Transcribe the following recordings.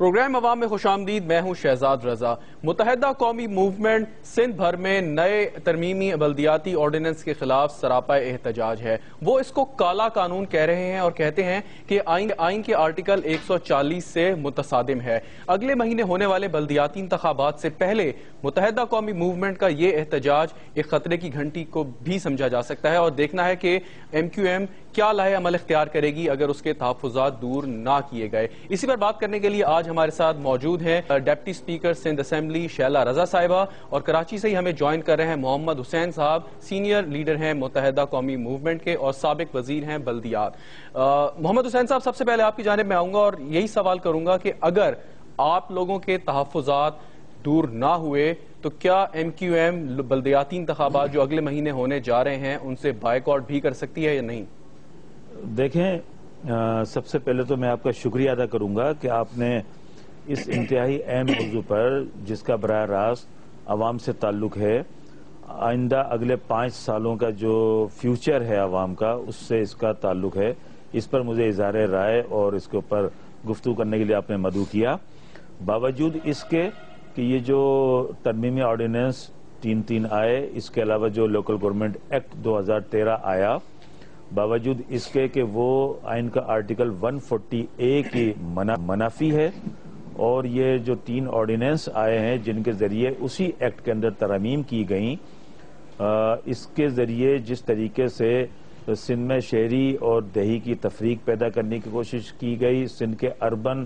Programme عوام میں خوش آمدید. میں ہوں شہزاد رضا. متحدہ قومی موومنٹ سندھ بھر میں نئے ترمیمی بلدیاتی آرڈیننس کے خلاف سراپا احتجاج ہے. وہ اس کو کالا قانون کہہ رہے ہیں اور کہتے ہیں کہ آئین کے آرٹیکل 140 سے متصادم ہے. اگلے مہینے ہونے والے بلدیاتی انتخابات سے پہلے متحدہ قومی موومنٹ کا یہ احتجاج ایک خطرے کی گھنٹی کو بھی سمجھا جا سکتا ہے اور دیکھنا ہے کہ ایم کیو ایم کیا لاہے عمل اختیار کرے گی اگر اس کے تحفظات دور نہ کیے گئے. اسی پر بات کرنے کے لیے آج ہمارے ساتھ موجود ہیں deputy speaker Sindh assembly Shehla Raza صاحبہ، اور کراچی سے ہی ہمیں جوائن کر رہے ہیں محمد حسین صاحب، سینئر لیڈر ہیں متحدہ قومی موومنٹ کے اور سابق وزیر ہیں بلدیات. محمد حسین صاحب، سب سے پہلے آپ کی جانب میں آؤں گا اور یہی سوال کروں گا کہ اگر آپ لوگوں کے تحفظات دور نہ ہوئے تو کیا ایم کیو ایم بلدیاتی انتخابات جو اگلے مہینے ہونے جا رہے ہیں ان سے بائیکاٹ بھی کر سکتی ہے یا نہیں؟ دیکھیں، سب سے پہلے تو میں آپ کا شکریہ ادا کروں گا کہ آپ نے اس انتہائی اہم موضوع پر، جس کا براہ راست عوام سے تعلق ہے، آئندہ اگلے 5 سالوں کا جو فیوچر ہے عوام کا، اس سے اس کا تعلق ہے، اس پر مجھے اظہار رائے اور اس کے اوپر گفتگو کرنے کے لیے آپ نے مدعو کیا. باوجود اس کے کہ یہ جو ترمیمی آرڈیننس 3 آئے، اس کے علاوہ جو لوکل گورنمنٹ ایکٹ 2013 آیا، باوجود اس کے کہ وہ آئین کا آرٹیکل 140A کی منافی ہے، اور یہ جو 3 آرڈیننس آئے ہیں جن کے ذریعے اسی ایکٹ کے اندر ترامیم کی گئیں، اس کے ذریعے جس طریقے سے سندھ میں شہری اور دیہی کی تفریق پیدا کرنے کی کوشش کی گئی، سندھ کے اربن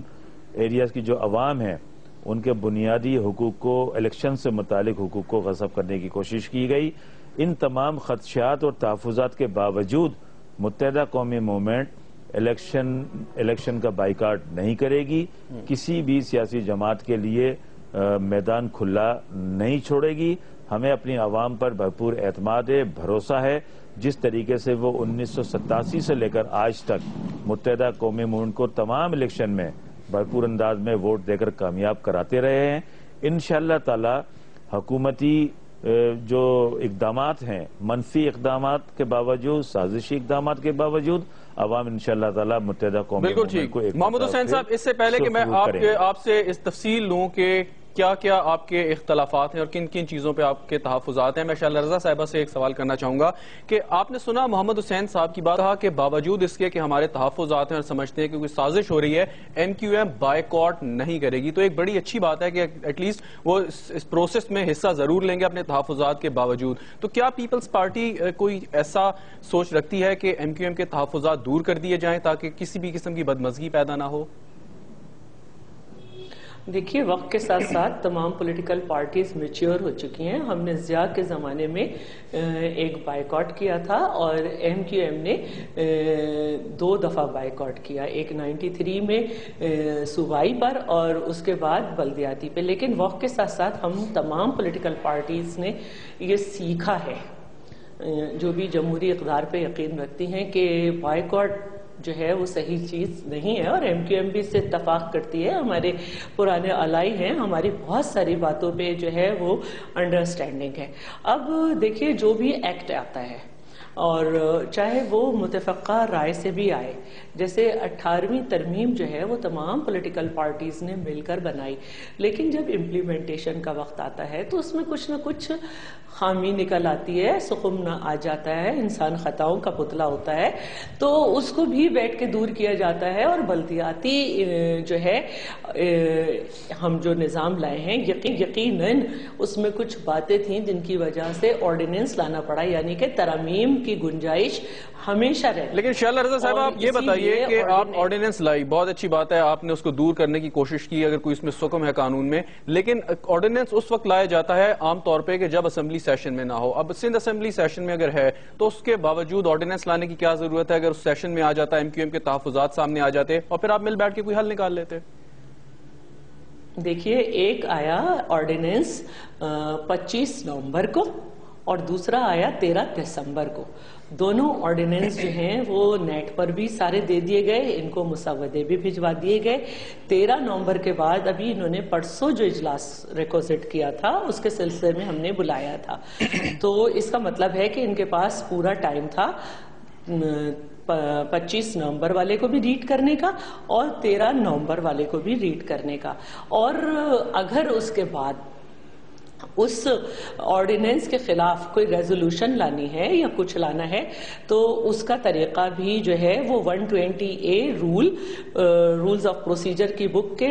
ایریاز کی جو عوام ہیں ان کے بنیادی حقوق کو، الیکشن سے متعلق حقوق کو غصب کرنے کی کوشش کی گئی، ان تمام خدشات اور تحفظات کے باوجود متحدہ قومی موومنٹ الیکشن کا بائیکاٹ نہیں کرے گی، کسی بھی سیاسی جماعت کے لیے میدان کھلا نہیں چھوڑے گی. ہمیں اپنی عوام پر بھرپور اعتماد ہے، بھروسہ ہے. جس طریقے سے وہ 1987 سے لے کر آج تک متحدہ قومی موومنٹ کو تمام الیکشن میں بھرپور انداز میں ووٹ دے کر کامیاب کراتے رہے ہیں، انشاءاللہ تعالی حکومتی جو اقدامات ہیں، منفی اقدامات کے باوجود، سازشی اقدامات کے باوجود، عوام انشاءاللہ تعالی متحدہ قومی موومنٹ کو ایک محمد حسین صاحب، اس سے پہلے کہ میں آپ سے اس تفصیل لوں کہ کیا کیا آپ کے اختلافات ہیں اور کن کن چیزوں پہ آپ کے تحفظات ہیں، میں شیلا رضا صاحبہ سے ایک سوال کرنا چاہوں گا کہ آپ نے سنا محمد حسین صاحب کی بات، کہا کہ باوجود اس کے کہ ہمارے تحفظات ہیں اور سمجھتے ہیں کہ کوئی سازش ہو رہی ہے، ایم کیو ایم بائیکاٹ نہیں کرے گی. تو ایک بڑی اچھی بات ہے کہ ایٹ لیسٹ وہ اس پروسیس میں حصہ ضرور لیں گے اپنے تحفظات کے باوجود. تو کیا پیپلز پارٹی کوئی ایسا سوچ رکھتی ہے کہ ایم کیو ایم کے تحفظات دور کر دیے جائیں تاکہ کسی بھی قسم کی بدمزگی پیدا نہ ہو؟ دیکھیے، وقت کے ساتھ ساتھ تمام پولیٹیکل پارٹیز میچور ہو چکی ہیں. ہم نے ضیاء کے زمانے میں ایک بائیکاٹ کیا تھا اور ایم کیو ایم نے 2 دفعہ بائیکاٹ کیا، ایک 93 میں صوبائی پر اور اس کے بعد بلدیاتی پہ. لیکن وقت کے ساتھ ساتھ ہم تمام پولیٹیکل پارٹیز نے یہ سیکھا ہے، جو بھی جمہوری اقدار پہ یقین رکھتی ہیں، کہ بائیکاٹ جو ہے وہ صحیح چیز نہیں ہے، اور ایم کیو ایم بھی سے اتفاق کرتی ہے. ہمارے پرانے الائی ہیں، ہماری بہت ساری باتوں پہ جو ہے وہ انڈرسٹینڈنگ ہے. اب دیکھیے، جو بھی ایکٹ آتا ہے اور چاہے وہ متفقہ رائے سے بھی آئے، جیسے 18ویں ترمیم جو ہے وہ تمام پولیٹیکل پارٹیز نے مل کر بنائی، لیکن جب امپلیمنٹیشن کا وقت آتا ہے تو اس میں کچھ نہ کچھ خامی نکل آتی ہے، سقم نہ آ جاتا ہے. انسان خطاؤں کا پتلا ہوتا ہے، تو اس کو بھی بیٹھ کے دور کیا جاتا ہے. اور بلدیاتی جو ہے ہم جو نظام لائے ہیں، یقیناً اس میں کچھ باتیں تھیں جن کی وجہ سے آرڈیننس لانا پڑا، یعنی کہ ترامیم کی گنجائش ہمیشہ رہتی. لیکن شیلا رضا صاحب، آپ یہ بتائیے کہ آپ آرڈیننس لائی، بہت اچھی بات ہے، آپ نے اس کو دور کرنے کی کوشش کی اگر کوئی اس میں سکم ہے قانون میں، لیکن آرڈیننس اس وقت لایا جاتا ہے عام طور پہ کہ جب اسمبلی سیشن میں نہ ہو. اب سندھ اسمبلی سیشن میں اگر ہے تو اس کے باوجود آرڈیننس لانے کی کیا ضرورت ہے؟ اگر اس سیشن میں آ جاتا ہے، ایم کیو ایم کے تحفظات سامنے آ جاتے اور پھر آپ مل بیٹھ کے کوئی حل نکال لیتے. دیکھیے، ایک آیا آرڈیننس 25 نومبر کو اور دوسرا آیا 13 دسمبر کو. دونوں آرڈیننس جو ہیں وہ نیٹ پر بھی سارے دے دیے گئے، ان کو مسودے بھی بھجوا دیے گئے. 13 نومبر کے بعد ابھی انہوں نے پرسوں جو اجلاس ریکوزٹ کیا تھا اس کے سلسلے میں ہم نے بلایا تھا. تو اس کا مطلب ہے کہ ان کے پاس پورا ٹائم تھا 25 نومبر والے کو بھی ریڈ کرنے کا اور 13 نومبر والے کو بھی ریڈ کرنے کا. اور اگر اس کے بعد اس آرڈیننس کے خلاف کوئی ریزولوشن لانی ہے یا کچھ لانا ہے تو اس کا طریقہ بھی جو ہے وہ 120A رولز آف پروسیجر کی بک کے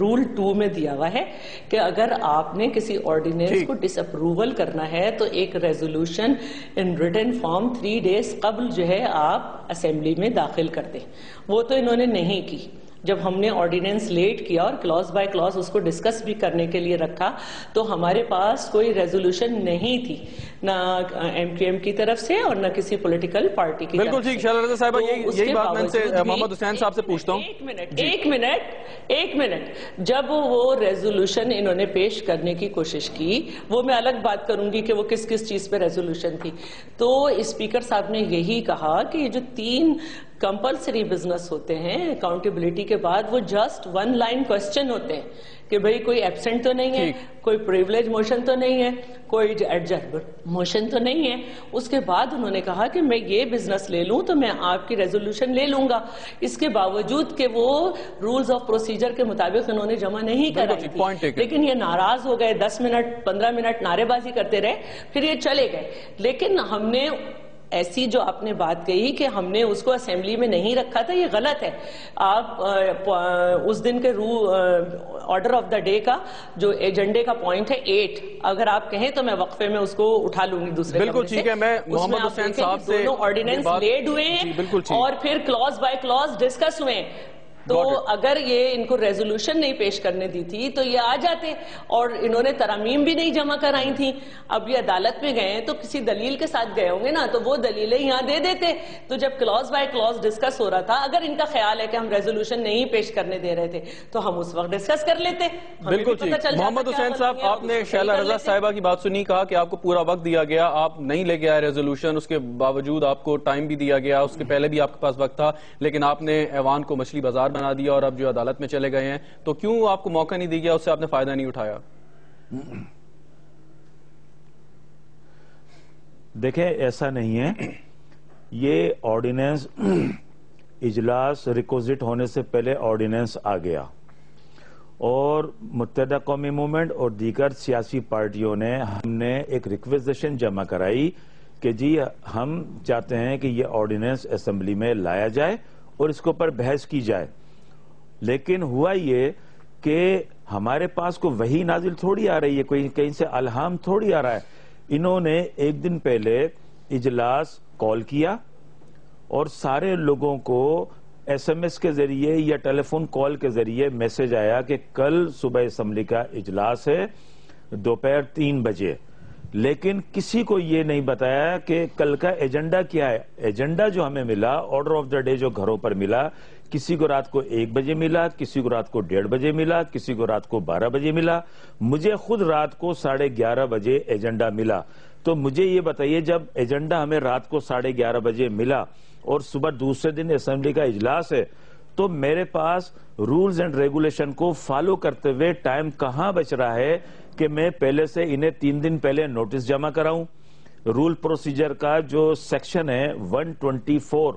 رول 2 میں دیا ہوا ہے کہ اگر آپ نے کسی آرڈیننس کو ڈس اپروول کرنا ہے تو ایک resolution in written form 3 days قبل جو ہے آپ اسمبلی میں داخل کر دیں. وہ تو انہوں نے نہیں کی. جب ہم نے آرڈیننس لیٹ کیا اور کلاس بائی کلاس اس کو ڈسکس بھی کرنے کے لیے رکھا تو ہمارے پاس کوئی ریزولوشن نہیں تھی نہ MQM کی طرف سے اور نہ کسی پولیٹیکل پارٹی کی طرف سے. بالکل ٹھیک. شیلا رضا صاحبہ یہی بات میں سے محمد حسین صاحب سے پوچھتا ہوں. ایک منٹ جب وہ ریزولوشن انہوں نے پیش کرنے کی کوشش کی, وہ میں الگ بات کروں گی کہ وہ کس کس چیز پہ ریزولوشن تھی, تو اسپیکر صاحب نے یہی کہا کہ یہ جو 3 کمپلسری بزنس ہوتے ہیں اکاؤنٹیبلٹی کے بعد, وہ جسٹ 1 لائن کوسچن ہوتے ہیں کہ بھئی کوئی ایبسنٹ تو نہیں ہے, کوئی پریولیج موشن تو نہیں ہے, کوئی ایڈجربر موشن تو نہیں ہے. اس کے بعد انہوں نے کہا کہ میں یہ بزنس لے لوں تو میں آپ کی ریزولوشن لے لوں گا, اس کے باوجود کہ وہ رولز آف پروسیجر کے مطابق انہوں نے جمع نہیں کرائی تھی. لیکن یہ ناراض ہو گئے, 10 منٹ 15 منٹ نعرے بازی کرتے رہے, پھر یہ چلے گئے. لیکن ہم نے ایسی جو آپ نے بات کہی کہ ہم نے اس کو اسمبلی میں نہیں رکھا تھا, یہ غلط ہے. آپ اس دن کے آرڈر آف دا ڈے کا جو ایجنڈے کا پوائنٹ ہے 8, اگر آپ کہیں تو میں وقفے میں اس کو اٹھا لوں گی دوسرے. بالکل ٹھیک ہے. میں محمد حسین صاحب سے دونوں آرڈیننس لیڈ ہوئے ہیں اور پھر کلاس بائی کلاس ڈسکس ہوئے ہیں. تو اگر یہ ان کو ریزولوشن نہیں پیش کرنے دی تھی تو یہ آ جاتے, اور انہوں نے ترامیم بھی نہیں جمع کرائی تھیں. اب یہ عدالت میں گئے ہیں تو کسی دلیل کے ساتھ گئے ہوں گے نا, تو وہ دلیلیں یہاں دے دیتے. تو جب کلاس بائی کلاس ڈسکس ہو رہا تھا, اگر ان کا خیال ہے کہ ہم ریزولوشن نہیں پیش کرنے دے رہے تھے تو ہم اس وقت ڈسکس کر لیتے. بالکل ٹھیک. محمد حسین صاحب, آپ نے شیلا رضا صاحبہ کی بات سنی, کہا کہ آپ کو پورا وقت دیا گیا, آپ نہیں لے کے آئے ریزولوشن, اس کے باوجود آپ کو ٹائم بھی دیا گیا, اس کے پہلے بھی آپ کے پاس وقت تھا, لیکن آپ نے ایوان کو مچھلی بازار بنا دیا اور اب جو عدالت میں چلے گئے ہیں, تو کیوں آپ کو موقع نہیں دی گیا, اس سے آپ نے فائدہ نہیں اٹھایا؟ دیکھیں ایسا نہیں ہے, یہ آرڈیننس اجلاس ریکوزٹ ہونے سے پہلے آرڈیننس آ گیا اور متحدہ قومی موومنٹ اور دیگر سیاسی پارٹیوں نے ہم نے ایک ریکویزیشن جمع کرائی کہ جی ہم چاہتے ہیں کہ یہ آرڈیننس اسمبلی میں لایا جائے اور اس کے اوپر بحث کی جائے. لیکن ہوا یہ کہ ہمارے پاس کوئی وحی نازل تھوڑی آ رہی ہے, کوئی کہیں سے الہام تھوڑی آ رہا ہے. انہوں نے ایک دن پہلے اجلاس کال کیا اور سارے لوگوں کو SMS کے ذریعے یا ٹیلی فون کال کے ذریعے میسج آیا کہ کل صبح اسمبلی کا اجلاس ہے دوپہر 3 بجے. لیکن کسی کو یہ نہیں بتایا کہ کل کا ایجنڈا کیا ہے. ایجنڈا جو ہمیں ملا, آرڈر آف دا ڈے جو گھروں پر ملا, کسی کو رات کو 1 بجے ملا, کسی کو رات کو 1:30 بجے ملا, کسی کو رات کو 12 بجے ملا. مجھے خود رات کو 11:30 بجے ایجنڈا ملا. تو مجھے یہ بتائیے, جب ایجنڈا ہمیں رات کو 11:30 بجے ملا اور صبح دوسرے دن اسمبلی کا اجلاس ہے, تو میرے پاس رولز اینڈ ریگولیشن کو فالو کرتے ہوئے ٹائم کہاں بچ رہا ہے کہ میں پہلے سے انہیں 3 دن پہلے نوٹس جمع کراؤں. رول پروسیجر کا جو سیکشن ہے 124,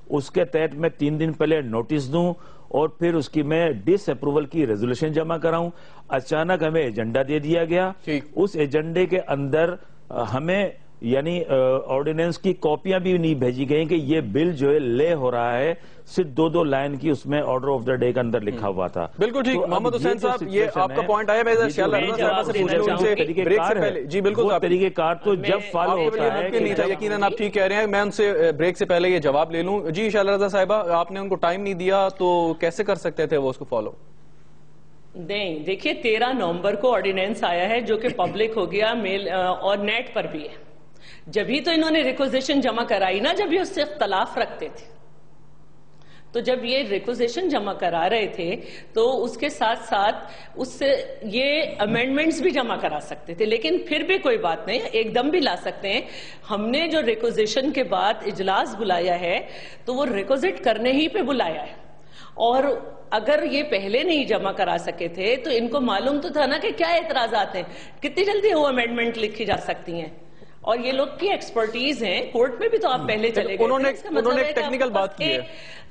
اس کے تحت میں 3 دن پہلے نوٹس دوں اور پھر اس کی میں ڈس اپروول کی ریزولوشن جمع کراؤں. اچانک ہمیں ایجنڈا دے دیا گیا. اس ایجنڈے کے اندر ہمیں یعنی آرڈیننس کی کاپیاں بھی نہیں بھیجی گئیں کہ یہ بل جو ہے لے ہو رہا ہے, صرف 2 لائن کی اس میں آرڈر آف دا ڈے کے اندر لکھا ہوا تھا. بالکل ٹھیک. محمد حسین صاحب, یہ آپ کا پوائنٹ آیا, میں شیلا رضا صاحبہ سے پوچھ لوں ان سے بریک سے پہلے. جی بالکل صاحب, طریقہ کار تو جب فالو ہوتا ہے, یقیناً آپ ٹھیک کہہ رہے ہیں, میں ان سے بریک سے پہلے یہ جواب لے لوں. جی شیلا رضا صاحبہ, آپ نے ان کو ٹائم نہیں دیا تو کیسے کر سکتے تھے وہ اس کو فالو؟ نہیں, دیکھیے 13 نومبر کو آرڈیننس آیا ہے جو کہ پبلک ہو گیا, میل اور نیٹ پر بھی ہے. جبھی تو انہوں نے ریکوزیشن جمع کرائی نا, جب یہ اس سے اختلاف رکھتے تھے. تو جب یہ ریکوزیشن جمع کرا رہے تھے تو اس کے ساتھ ساتھ اس سے یہ امینڈمنٹس بھی جمع کرا سکتے تھے, لیکن پھر بھی کوئی بات نہیں, ایک دم بھی لا سکتے ہیں. ہم نے جو ریکوزیشن کے بعد اجلاس بلایا ہے تو وہ ریکوزٹ کرنے ہی پہ بلایا ہے, اور اگر یہ پہلے نہیں جمع کرا سکے تھے تو ان کو معلوم تو تھا نا کہ کیا اعتراضات ہیں, کتنی جلدی وہ امینڈمنٹ لکھی جا سکتی ہیں. اور یہ لوگ کی ایکسپرٹیز ہیں, کورٹ میں بھی تو آپ پہلے چلے گئے. انہوں نے ایک ٹیکنیکل بات کی ہے,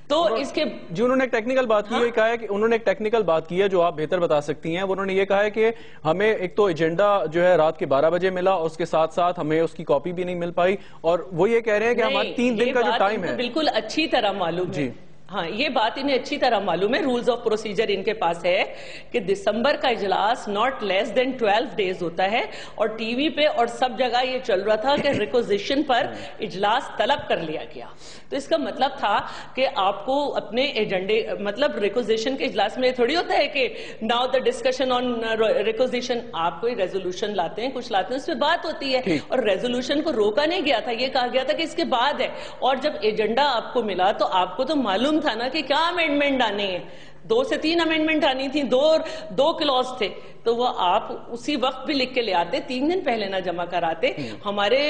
تو اس کے جی انہوں نے ایک ٹیکنیکل بات کی ہے, کہا ہے کہ انہوں نے ایک ٹیکنیکل بات کی ہے جو آپ بہتر بتا سکتی ہیں. انہوں نے یہ کہا ہے کہ ہمیں ایک تو ایجنڈا جو ہے رات کے 12 بجے ملا, اور اس کے ساتھ ساتھ ہمیں اس کی کاپی بھی نہیں مل پائی, اور وہ یہ کہہ رہے ہیں کہ ہمارے 3 دن کا جو ٹائم ہے. بالکل اچھی طرح معلوم ہے, ہاں یہ بات انہیں اچھی طرح معلوم ہے, رولز آف پروسیجر ان کے پاس ہے کہ دسمبر کا اجلاس not less than 12 days ہوتا ہے, اور ٹی وی پہ اور سب جگہ یہ چل رہا تھا کہ ریکوزیشن پر اجلاس طلب کر لیا گیا. تو اس کا مطلب تھا کہ آپ کو اپنے ایجنڈے, مطلب ریکوزیشن کے اجلاس میں تھوڑی ہوتا ہے کہ now the discussion on requisition, آپ کوئی ریزولوشن لاتے ہیں, کچھ لاتے ہیں, اس پہ بات ہوتی ہے, اور ریزولوشن کو روکا نہیں گیا تھا, یہ کہا گیا تھا کہ اس کے بعد ہے. اور جب ایجنڈا آپ کو ملا تو آپ کو تو معلوم تھا نا کہ کیا امینڈمنٹ آنے ہیں, 2 سے 3 امینڈمنٹ آنی تھی, 2 کلوز تھے, تو وہ آپ اسی وقت بھی لکھ کے لے آتے, 3 دن پہلے نہ جمع کراتے. ہمارے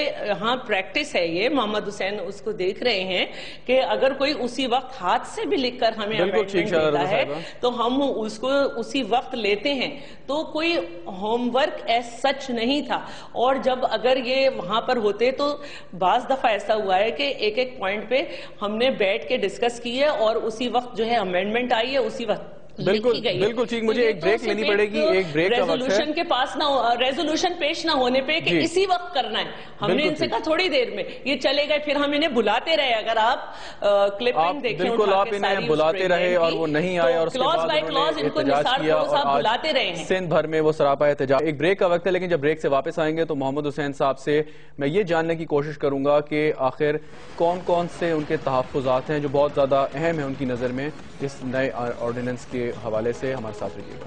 ہاں پریکٹس ہے یہ, محمد حسین اس کو دیکھ رہے ہیں کہ اگر کوئی اسی وقت ہاتھ سے بھی لکھ کر ہمیں امینڈمنٹ دیتا ہے تو ہم اس کو اسی وقت لیتے ہیں. تو کوئی ہوم ورک ایز سچ نہیں تھا, اور جب اگر یہ وہاں پر ہوتے تو بعض دفعہ ایسا ہوا ہے کہ ایک پوائنٹ پہ ہم نے بیٹھ کے ڈسکس کی ہے, اور اسی وقت جو ہے امینڈمنٹ آئی ہے, اسی وقت بالکل ٹھیک. مجھے ایک بریک لینی پڑے گی, ایک بریک کا وقت ہے. ریزولوشن کے پاس نہ, ریزولوشن پیش نہ ہونے پہ کہ اسی وقت کرنا ہے, ہم نے ان سے کہا تھوڑی دیر میں, یہ چلے گئے, پھر ہم انہیں بلاتے رہے. اگر آپ کلپنگ دیکھیں, بالکل آپ انہیں بلاتے رہے اور وہ نہیں آئے, اور اس کے بعد انہوں نے احتجاج کیا, اور آج سندھ بھر میں وہ سراپا احتجاج. ایک بریک کا وقت ہے, لیکن جب بریک سے واپس آئیں گے تو محمد حسین صاحب سے میں یہ جاننے کی کوشش کروں گا کہ آخر کون کون سے ان کے تحفظات ہیں جو بہت زیادہ اہم ہیں ان کی نظر میں اس نئے آرڈیننس کے حوالے سے. ہمارے ساتھ رہیے گا.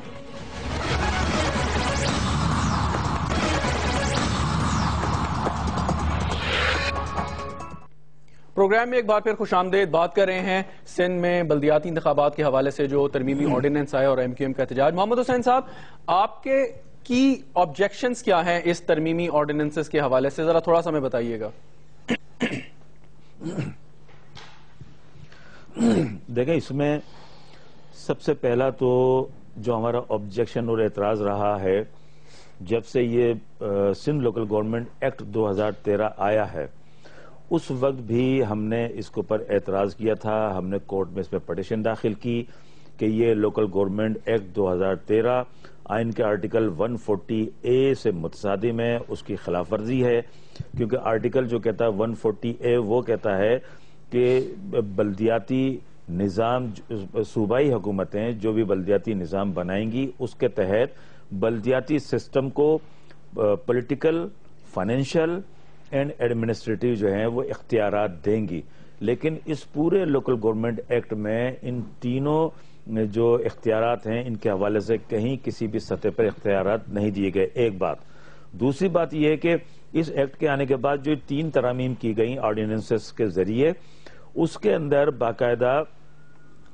پروگرام میں ایک بار پھر خوش آمدید. بات کر رہے ہیں سندھ میں بلدیاتی انتخابات کے حوالے سے جو ترمیمی آرڈیننس آئے اور ایم کیو ایم کا احتجاج. محمد حسین صاحب, آپ کے کی آبجیکشنز کیا ہیں اس ترمیمی آرڈیننسز کے حوالے سے, ذرا تھوڑا سا ہمیں بتائیے گا. دیکھیں, اس میں سب سے پہلا تو جو ہمارا آبجیکشن اور اعتراض رہا ہے, جب سے یہ سندھ لوکل گورنمنٹ ایکٹ 2013 آیا ہے, اس وقت بھی ہم نے اس کے اوپر اعتراض کیا تھا. ہم نے کورٹ میں اس پہ پٹیشن داخل کی کہ یہ لوکل گورنمنٹ ایکٹ 2013 آئین کے آرٹیکل 140A سے متصادم ہے, اس کی خلاف ورزی ہے. کیونکہ آرٹیکل جو کہتا ہے 140A وہ کہتا ہے کہ بلدیاتی نظام, صوبائی حکومتیں جو بھی بلدیاتی نظام بنائیں گی اس کے تحت بلدیاتی سسٹم کو پولیٹیکل, فائنینشیل اینڈ ایڈمنسٹریٹو جو ہیں وہ اختیارات دیں گی. لیکن اس پورے لوکل گورنمنٹ ایکٹ میں ان تینوں جو اختیارات ہیں ان کے حوالے سے کہیں کسی بھی سطح پر اختیارات نہیں دیے گئے. ایک بات. دوسری بات یہ ہے کہ اس ایکٹ کے آنے کے بعد جو 3 ترامیم کی گئیں آرڈیننسز کے ذریعے, اس کے اندر باقاعدہ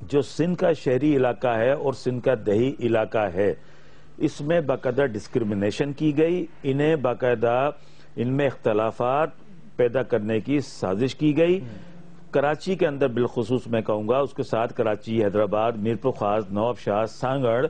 جو سندھ کا شہری علاقہ ہے اور سندھ کا دیہی علاقہ ہے, اس میں باقاعدہ ڈسکرمنیشن کی گئی. انہیں باقاعدہ ان میں اختلافات پیدا کرنے کی سازش کی گئی. کراچی کے اندر بالخصوص میں کہوں گا, اس کے ساتھ کراچی, حیدرآباد, میرپور خاص, نواب شاہ, سانگڑ,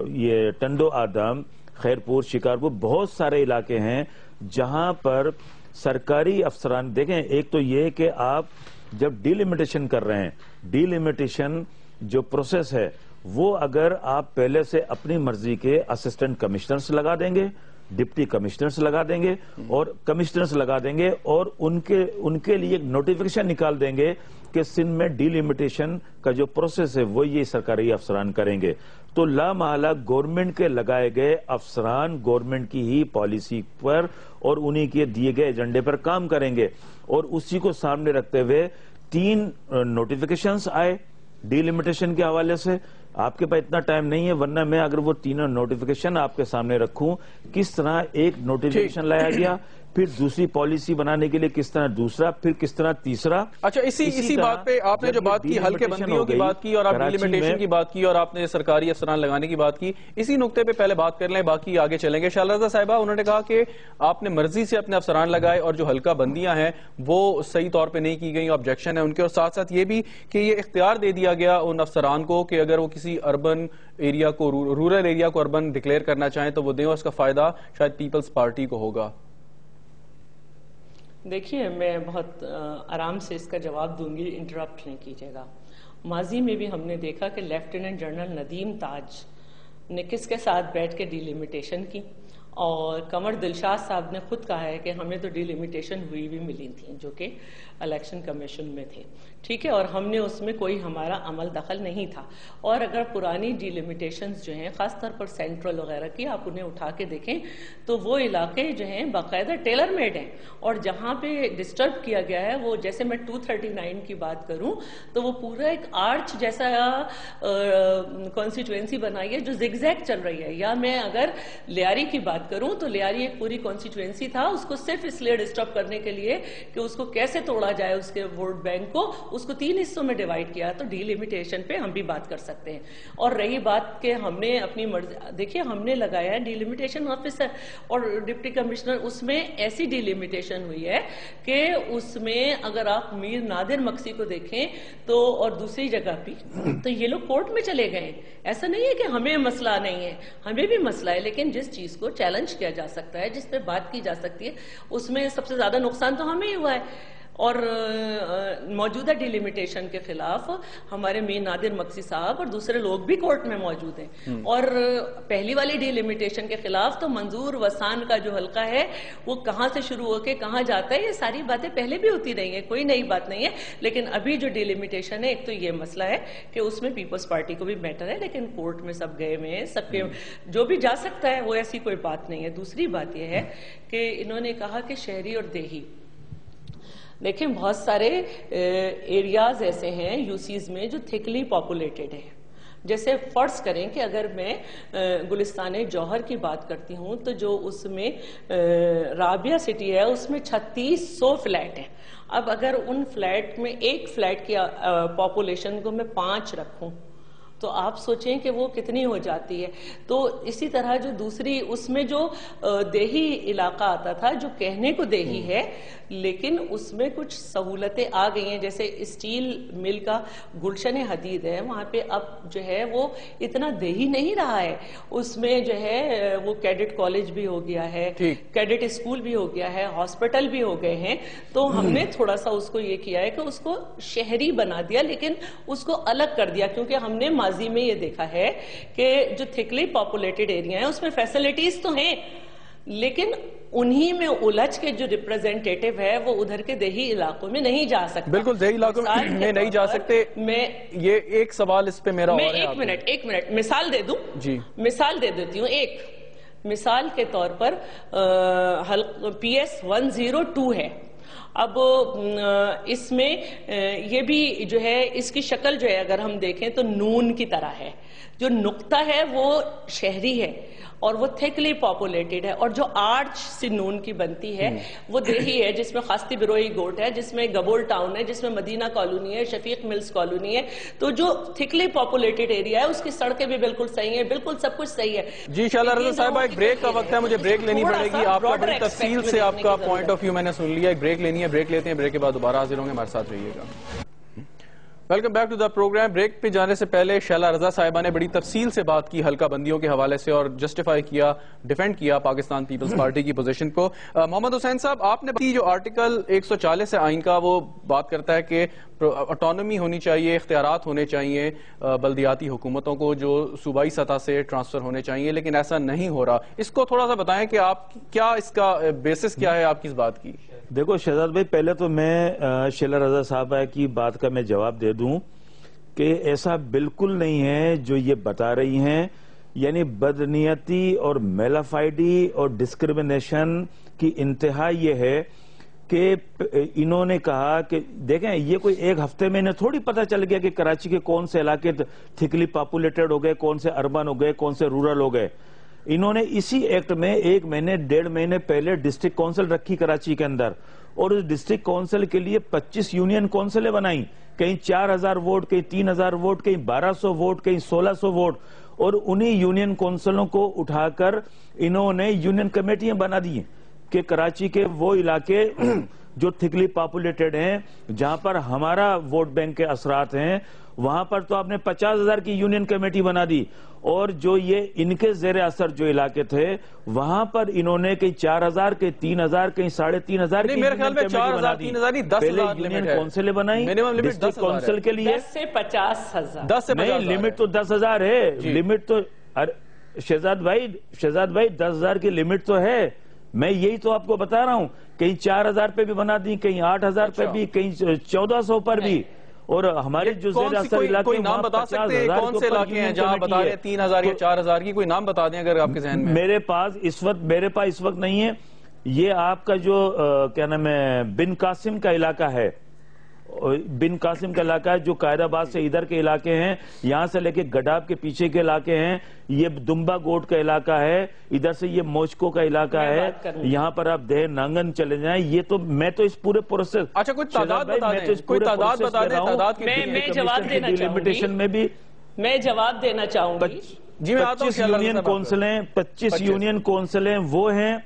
یہ ٹنڈو آدم, خیرپور, شکارپور, بہت سارے علاقے ہیں جہاں پر سرکاری افسران. دیکھیں, ایک تو یہ کہ آپ جب ڈیلیمیٹیشن کر رہے ہیں, ڈیلیمیٹیشن جو پروسیس ہے وہ اگر آپ پہلے سے اپنی مرضی کے اسسٹنٹ کمشنرز لگا دیں گے, ڈپٹی کمشنرز لگا دیں گے اور کمشنرز لگا دیں گے, اور ان کے لیے ایک نوٹیفیکیشن نکال دیں گے کہ سندھ میں ڈیلیمیٹیشن کا جو پروسیس ہے وہ یہ سرکاری افسران کریں گے, تو لا محالہ گورنمنٹ کے لگائے گئے افسران گورنمنٹ کی ہی پالیسی پر اور انہی کے دیے گئے ایجنڈے پر کام کریں گے. اور اسی کو سامنے رکھتے ہوئے 3 نوٹیفیکیشنز آئے ڈیلیمیٹیشن کے حوالے سے. آپ کے پاس اتنا ٹائم نہیں ہے, ورنہ میں اگر وہ 3 نوٹیفیکیشن آپ کے سامنے رکھوں, کس طرح ایک نوٹیفیکیشن لایا گیا, پھر دوسری پالیسی بنانے کے لیے کس طرح دوسرا, پھر کس طرح تیسرا. اچھا, اسی بات پہ آپ نے جو بات کی, ہلکے بندیوں کی بات کی, اور آپ ڈیلیمیٹیشن کی بات کی, اور آپ نے سرکاری افسران لگانے کی بات کی, اسی نقطے پہ پہلے بات کر لیں, باقی آگے چلیں گے. شالرزا صاحبہ, انہوں نے کہا کہ آپ نے مرضی سے اپنے افسران لگائے اور جو ہلکا بندیاں ہیں وہ صحیح طور پہ نہیں کی گئی, آبجیکشن ہے ان کے, اور ساتھ ساتھ یہ بھی کہ یہ اختیار دے دیا گیا ان افسران کو کہ اگر وہ کسی اربن ایریا کو, رورل ایریا کو اربن ڈکلیئر کرنا چاہیں تو وہ دیں, اور اس کا فائدہ شاید پیپلز پارٹی کو ہوگا. دیکھیے میں بہت آرام سے اس کا جواب دوں گی، انٹرپٹ نہیں کیجیے گا۔ ماضی میں بھی ہم نے دیکھا کہ لیفٹیننٹ جنرل ندیم تاج نے کس کے ساتھ بیٹھ کے ڈی لمیٹیشن کی، اور قمر دلشاد صاحب نے خود کہا ہے کہ ہمیں تو ڈی لمیٹیشن ہوئی بھی ملی تھیں جو کہ الیکشن کمیشن میں تھے، ٹھیک ہے، اور ہم نے اس میں کوئی ہمارا عمل دخل نہیں تھا۔ اور اگر پرانی ڈی لمیٹیشنز جو ہیں خاص طور پر سینٹرل وغیرہ کی آپ انہیں اٹھا کے دیکھیں تو وہ علاقے جو ہیں باقاعدہ ٹیلر میڈ ہیں، اور جہاں پہ ڈسٹرب کیا گیا ہے وہ جیسے میں 239 کی بات کروں تو وہ پورا ایک آرچ جیسا کانسٹیٹوئنسی بنائی ہے جو زگ زیگ چل رہی ہے۔ یا میں اگر لیاری کی بات کروں تو لیاری ایک پوری کانسٹیٹوئنسی تھا، اس کو صرف اس لیے ڈسٹرب کرنے کے لیے کہ اس کو کیسے توڑا جائے، اس کے ووٹ بینک کو، اس کو 3 حصوں میں ڈیوائیڈ کیا۔ تو ڈی لمیٹیشن پہ ہم بھی بات کر سکتے ہیں۔ اور رہی بات کہ ہم نے اپنی مرضی، دیکھیے ہم نے لگایا ہے ڈی لمیٹیشن آفیسر اور ڈپٹی کمشنر، اس میں ایسی ڈی لمیٹیشن ہوئی ہے کہ اس میں اگر آپ میر نادر مکسی کو دیکھیں تو اور دوسری جگہ بھی تو یہ لوگ کورٹ میں چلے گئے۔ ایسا نہیں ہے کہ ہمیں مسئلہ نہیں ہے، ہمیں بھی مسئلہ ہے، لیکن جس چیز کو چیلنج کیا جا سکتا ہے، جس پہ بات کی جا سکتی ہے، اس میں سب سے زیادہ نقصان تو ہمیں ہی ہوا ہے۔ اور موجودہ ڈی لمیٹیشن کے خلاف ہمارے میر نادر مکسی صاحب اور دوسرے لوگ بھی کورٹ میں موجود ہیں، اور پہلی والی ڈی لمیٹیشن کے خلاف تو منظور وسان کا جو حلقہ ہے وہ کہاں سے شروع ہو کے کہاں جاتا ہے، یہ ساری باتیں پہلے بھی ہوتی رہی ہیں، کوئی نئی بات نہیں ہے۔ لیکن ابھی جو ڈی لمیٹیشن ہے، ایک تو یہ مسئلہ ہے کہ اس میں پیپلز پارٹی کو بھی میٹر ہے، لیکن کورٹ میں سب گئے ہوئے ہیں، سب کے جو بھی جا سکتا ہے وہ ایسی کوئی بات نہیں ہے۔ دوسری بات یہ ہے کہ انہوں نے کہا کہ شہری اور دیہی، دیکھیں بہت سارے ایریاز ایسے ہیں یو سیز میں جو تھکلی پاپولیٹڈ ہیں۔ جیسے فرض کریں کہ اگر میں گلستان جوہر کی بات کرتی ہوں تو جو اس میں رابعہ سٹی ہے اس میں 3600 فلیٹ ہیں۔ اب اگر ان فلیٹ میں ایک فلیٹ کی پاپولیشن کو میں 5 رکھوں تو آپ سوچیں کہ وہ کتنی ہو جاتی ہے۔ تو اسی طرح جو دوسری اس میں جو دیہی علاقہ آتا تھا جو کہنے کو دیہی ہے لیکن اس میں کچھ سہولتیں آ گئی ہیں، جیسے اسٹیل مل کا گلشن حدید ہے وہاں پہ اب جو ہے وہ اتنا دیہی نہیں رہا ہے، اس میں جو ہے وہ کیڈٹ کالج بھی ہو گیا ہے، کیڈٹ اسکول بھی ہو گیا ہے، ہاسپٹل بھی ہو گئے ہیں۔ تو ہم نے تھوڑا سا اس کو یہ کیا ہے کہ اس کو شہری بنا دیا لیکن اس کو الگ کر دیا، کیونکہ ہم نے ماضی میں یہ دیکھا ہے کہ جو تھکلی پاپولیٹڈ ایریا ہیں اس میں فیسلٹیز تو ہیں لیکن انہی میں الجھ کے جو ریپریزنٹیٹو ہے وہ ادھر کے دیہی علاقوں میں نہیں جا سکتا۔ بالکل دیہی علاقوں میں نہیں جا سکتے۔ میں یہ ایک سوال اس پہ میرا اور ہے، ایک منٹ مثال دے دوں، جی مثال دے دیتی ہوں۔ ایک مثال کے طور پر PS 102 ہے، اب اس میں یہ بھی جو ہے اس کی شکل جو ہے اگر ہم دیکھیں تو نون کی طرح ہے، جو نقطہ ہے وہ شہری ہے اور وہ تھکلی پاپولیٹڈ ہے، اور جو آرچ سی نون کی بنتی ہے وہ دیہی ہے، جس میں خاستی بروئی گوٹ ہے، جس میں گبول ٹاؤن ہے، جس میں مدینہ کالونی ہے، شفیق ملز کالونی ہے۔ تو جو تھکلی پاپولیٹڈ ایریا ہے اس کی سڑکیں بھی بالکل صحیح ہیں، بالکل سب کچھ صحیح ہے۔ جی شعلہ رضا صاحبہ ایک بریک کا وقت ہے، مجھے بریک لینی پڑے گی۔ آپ کا بڑی تفصیل سے آپ کا پوائنٹ آف ویو میں نے سن لیا، ایک بریک لینی ہے، بریک لیتے ہیں، بریک کے بعد دوبارہ حاضر ہوں گے، ہمارے ساتھ رہیے گا۔ Welcome back to the programme. Break پہ جانے سے پہلے شعلہ رضا صاحبہ نے بڑی تفصیل سے بات کی حلقہ بندیوں کے حوالے سے اور جسٹیفائی کیا، ڈیفینڈ کیا پاکستان پیپلز پارٹی کی پوزیشن کو۔ محمد حسین صاحب آپ نے جو آرٹیکل 140 ہے آئین کا وہ بات کرتا ہے کہ آٹونومی ہونی چاہیے، اختیارات ہونے چاہیے بلدیاتی حکومتوں کو جو صوبائی سطح سے ٹرانسفر ہونے چاہیے، لیکن ایسا نہیں ہو رہا۔ اس کو تھوڑا سا بتائیں کہ آپ کیا اس کا بیسس کیا ہے آپ کی اس بات کی؟ دیکھو شہزاد بھائی، پہلے تو میں شعلہ رضا صاحبہ کی بات کا میں جواب دے دوں کہ ایسا بالکل نہیں ہے جو یہ بتا رہی ہیں، یعنی بدنیتی اور میلافائڈی اور ڈسکریمنیشن کی انتہا یہ ہے کہ انہوں نے کہا کہ دیکھیں یہ کوئی ایک ہفتے میں انہیں تھوڑی پتہ چل گیا کہ کراچی کے کون سے علاقے تھکلی پاپولیٹڈ ہو گئے، کون سے اربن ہو گئے، کون سے رورل ہو گئے۔ انہوں نے اسی ایکٹ میں 1 مہینے 1.5 مہینے پہلے ڈسٹرکٹ کونسل رکھی کراچی کے اندر، اور اس ڈسٹرکٹ کونسل کے لیے 25 یونین کونسلیں بنائیں، کہیں 4000 ووٹ، کہیں 3000 ووٹ، کہیں 1200 ووٹ، کہیں 1600 ووٹ، اور انہی یونین کونسلوں کو اٹھا کر انہوں نے یونین کمیٹیاں بنا دی کہ کراچی کے وہ علاقے جو تھکلی پاپولیٹڈ ہیں، جہاں پر ہمارا ووٹ بینک کے اثرات ہیں، وہاں پر تو آپ نے 50,000 کی یونین کمیٹی بنا دی، اور جو یہ ان کے زیر اثر جو علاقے تھے وہاں پر انہوں نے کہیں 4,000 کہیں 3,000 کہیں 3,500 کی میرے خیال میں 4,000 3,000 نہیں 10,000 یونین کونسل بنائی ڈسٹرکٹ کونسل کے لیے 10 سے 50,000 نہیں، لمٹ تو 10,000 ہے، لمٹ تو شہزاد بھائی 10,000 کی لمٹ تو ہے، میں یہی تو آپ کو بتا رہا ہوں، کہیں 4,000 پہ بھی بنا دی، کہیں 8,000 پہ بھی، کہیں 1,400 پر بھی، اور ہمارے جو زیر اثر علاقے کوئی نام بتا سکتے ہیں کون سے علاقے ہیں جہاں بتا رہے ہیں 3,000 یا 4,000 کی؟ کوئی نام بتا دیں اگر آپ کے ذہن میں۔ میرے پاس اس وقت نہیں ہے، یہ آپ کا جو کیا نام ہے بن قاسم کا علاقہ ہے، بن قاسم کا علاقہ ہے جو قائد آباد سے ادھر کے علاقے ہیں، یہاں سے لے کے گڈاب کے پیچھے کے علاقے ہیں، یہ دمبا گوٹ کا علاقہ ہے، ادھر سے یہ موچکو کا علاقہ ہے، یہاں پر آپ دہ نانگن چلے جائیں، یہ تو میں تو اس پورے پروسیس اچھا کوئی تعداد بتا دیں، کوئی تعداد بتا دیں، تعداد کی میں جواب دینا چاہوں گی، میں جواب دینا چاہوں گی۔ جی میں آتا ہوں 25 یونین کونسلیں 25 یونین کونسلیں وہ ہیں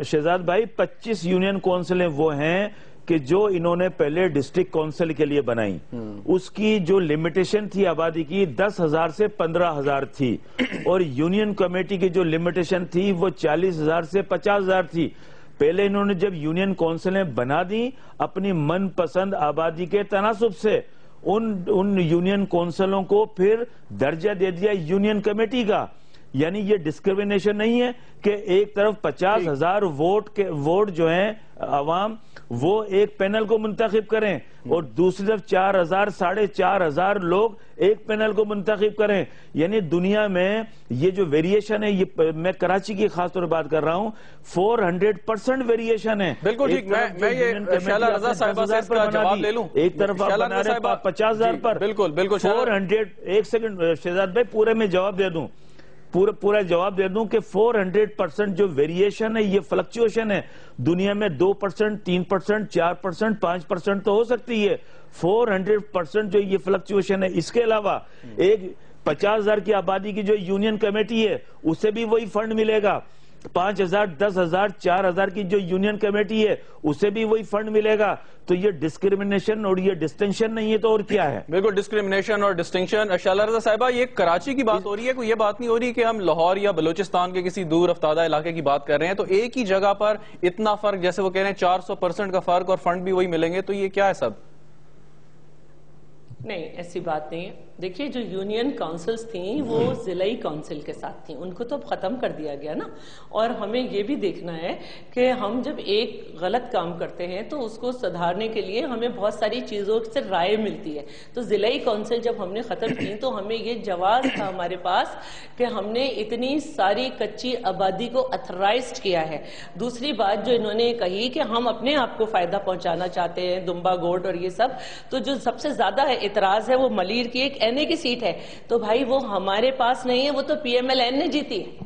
شہزاد بھائی، 25 یونین کونسلیں وہ ہیں کہ جو انہوں نے پہلے ڈسٹرکٹ کونسل کے لیے بنائی، اس کی جو لمیٹیشن تھی آبادی کی 10,000 سے 15,000 تھی، اور یونین کمیٹی کی جو لمیٹیشن تھی وہ 40,000 سے 50,000 تھی۔ پہلے انہوں نے جب یونین کونسلیں بنا دی اپنی من پسند آبادی کے تناسب سے، ان یونین کونسلوں کو پھر درجہ دے دیا یونین کمیٹی کا، یعنی یہ ڈسکریمنیشن نہیں ہے کہ ایک طرف 50,000 ووٹ جو ہیں عوام وہ ایک پینل کو منتخب کریں اور دوسری طرف 4,000 4,500 لوگ ایک پینل کو منتخب کریں، یعنی دنیا میں یہ جو ویریشن ہے، یہ میں کراچی کی خاص طور بات کر رہا ہوں، 400% ویریشن ہے۔ بالکل ٹھیک، میں یہ شیلا رضا صاحبہ سے اس کا جواب لے لوں۔ ایک طرف آپ بنا رہے 50,000 پر، بالکل 400 ایک سیکنڈ شہزاد بھائی پورے میں جواب دے دوں، پورا جواب دے دوں کہ 400% جو ویریشن ہے یہ فلکچویشن ہے، دنیا میں 2%، 3%، 4%، 5% تو ہو سکتی ہے، 400% جو یہ فلکچویشن ہے۔ اس کے علاوہ ایک 50,000 کی آبادی کی جو یونین کمیٹی ہے اسے بھی وہی فنڈ ملے گا، 5,000، 10,000، 4,000 کی جو یونین کمیٹی ہے اسے بھی وہی فنڈ ملے گا، تو یہ ڈسکریمنیشن اور یہ ڈسٹنکشن نہیں ہے تو اور کیا ہے؟ بالکل ڈسکریمنیشن اور ڈسٹنکشن۔ شیلا رضا صاحبہ یہ کراچی کی بات ہو رہی ہے، کوئی یہ بات نہیں ہو رہی کہ ہم لاہور یا بلوچستان کے کسی دور افتادہ علاقے کی بات کر رہے ہیں، تو ایک ہی جگہ پر اتنا فرق، جیسے وہ کہہ رہے ہیں 400% کا فرق اور فنڈ بھی وہی ملیں گے، تو یہ کیا ہے سب؟ نہیں ایسی بات نہیں ہے، دیکھیے جو یونین کونسلز تھیں وہ ضلعی کونسل کے ساتھ تھیں، ان کو تو اب ختم کر دیا گیا نا، اور ہمیں یہ بھی دیکھنا ہے کہ ہم جب ایک غلط کام کرتے ہیں تو اس کو سدھارنے کے لیے ہمیں بہت ساری چیزوں سے رائے ملتی ہے، تو ضلعی کونسل جب ہم نے ختم کی تو ہمیں یہ جواز تھا ہمارے پاس کہ ہم نے اتنی ساری کچی آبادی کو اتھرائزڈ کیا ہے۔ دوسری بات جو انہوں نے کہی کہ ہم اپنے آپ کو فائدہ پہنچانا چاہتے ہیں، دمبا گوٹ اور یہ سب، تو جو سب سے زیادہ اعتراض ہے وہ ملیر کی ایک این اے کی سیٹ ہے، تو بھائی وہ ہمارے پاس نہیں ہے، وہ تو پی ایم ایل این نے جیتی ہے،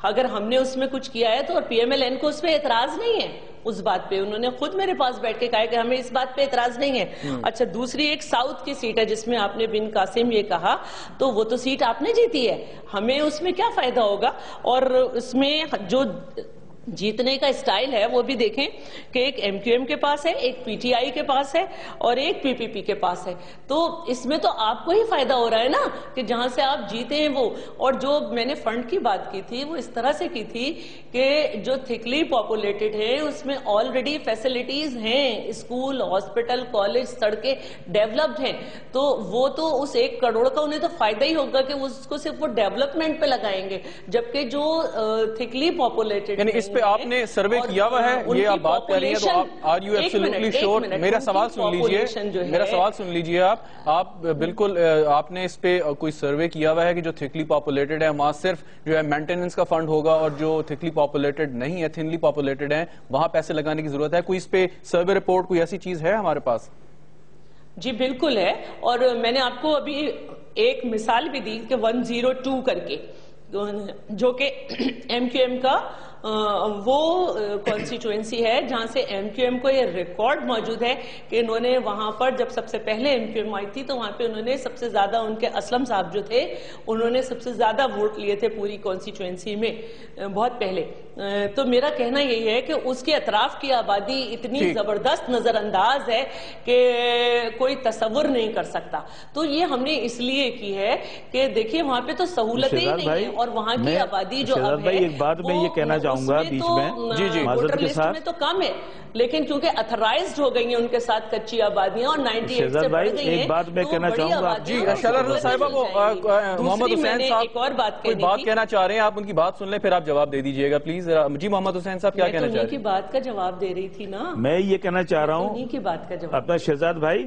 اگر ہم نے اس میں کچھ کیا ہے تو اور پی ایم ایل این کو اس پہ اعتراض نہیں ہے، اس بات پہ انہوں نے خود میرے پاس بیٹھ کے کہا کہ ہمیں اس بات پہ اعتراض نہیں ہے۔ اچھا دوسری ایک ساؤتھ کی سیٹ ہے جس میں آپ نے بن قاسم یہ کہا، تو وہ تو سیٹ آپ نے جیتی ہے، ہمیں اس میں کیا فائدہ ہوگا؟ اور اس میں جو جیتنے کا اسٹائل ہے وہ بھی دیکھیں کہ ایک ایم کیو ایم کے پاس ہے، ایک پی ٹی آئی کے پاس ہے اور ایک پی پی پی کے پاس ہے، تو اس میں تو آپ کو ہی فائدہ ہو رہا ہے نا کہ جہاں سے آپ جیتے ہیں وہ۔ اور جو میں نے فنڈ کی بات کی تھی وہ اس طرح سے کی تھی کہ جو تھکلی پاپولیٹڈ ہے اس میں آلریڈی فیسلٹیز ہیں، اسکول، ہاسپٹل، کالج، سڑکیں ڈیولپڈ ہیں، تو وہ تو اس 1 کروڑ کا انہیں تو فائدہ ہی ہوگا کہ اس کو صرف وہ ڈیولپمنٹ پہ لگائیں گے، جبکہ جو تھکلی پاپولیٹڈ پہ آپ نے سروے کیا ہوا ہے، یہ آپ بات کر رہی ہیں تو آر یو ایبسولوٹلی شور؟ میرا سوال سن لیجئے آپ بالکل، آپ نے اس پہ کوئی سروے کیا ہوا ہے کہ جو تھکلی پاپولیٹڈ ہے وہاں صرف جو ہے مینٹیننس کا فنڈ ہوگا اور جو تھکلی پاپولیٹڈ نہیں ہے، تھنلی پاپولیٹڈ ہیں، وہاں پیسے لگانے کی ضرورت ہے؟ کوئی اس پہ سروے رپورٹ کوئی ایسی چیز ہے ہمارے پاس؟ جی بالکل ہے، اور میں نے آپ کو ابھی ایک مثال بھی دی کہ 102 کر کے جو کہ ایم کیو ایم کا وہ کانسٹیچوئنسی ہے جہاں سے ایم کیو ایم کو یہ ریکارڈ موجود ہے کہ انہوں نے وہاں پر جب سب سے پہلے ایم کیو ایم آئی تھی تو وہاں پہ انہوں نے سب سے زیادہ ان کے اسلم صاحب جو تھے انہوں نے سب سے زیادہ ووٹ لیے تھے پوری کانسٹیچوئنسی میں بہت پہلے. تو میرا کہنا یہی ہے کہ اس کے اطراف کی آبادی اتنی زبردست نظر انداز ہے کہ کوئی تصور نہیں کر سکتا. تو یہ ہم نے اس لیے کی ہے کہ دیکھیے وہاں پہ تو سہولتیں ہی نہیں ہیں اور وہاں کی آبادی جو اب ہے ایک بات میں یہ کہنا چاہوں گا بیچ میں ووٹر لسٹ میں تو کم ہے لیکن کیونکہ اتھرائزڈ ہو گئی ہیں ان کے ساتھ کچی آبادیاں اور 98 سے بڑھ گئی ہیں. ایک بات میں کہنا چاہوں گا. جی شیلا رضا صاحبہ محمد حسین صاحب کوئی بات کہنا چاہ رہے ہیں, آپ ان کی بات سن لیں پھر آپ جواب دے دیجئے گا پلیز. جی محمد حسین صاحب کیا کہنا چاہ رہے ہیں؟ میں تو انہی کی بات کا جواب دے رہی تھی نا. میں یہ کہنا چاہ رہا ہوں انہی کی بات کا جواب. اپنا شہزاد بھائی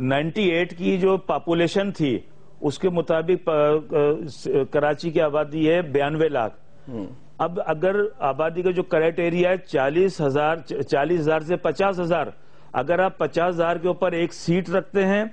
98 کی جو پاپولیشن تھی اس کے مطابق کراچی کی آبادی ہے 92 لاکھ. اب اگر آبادی کا جو کرائٹیریا ہے 40,000 سے 50,000, اگر آپ 50,000 کے اوپر ایک سیٹ رکھتے ہیں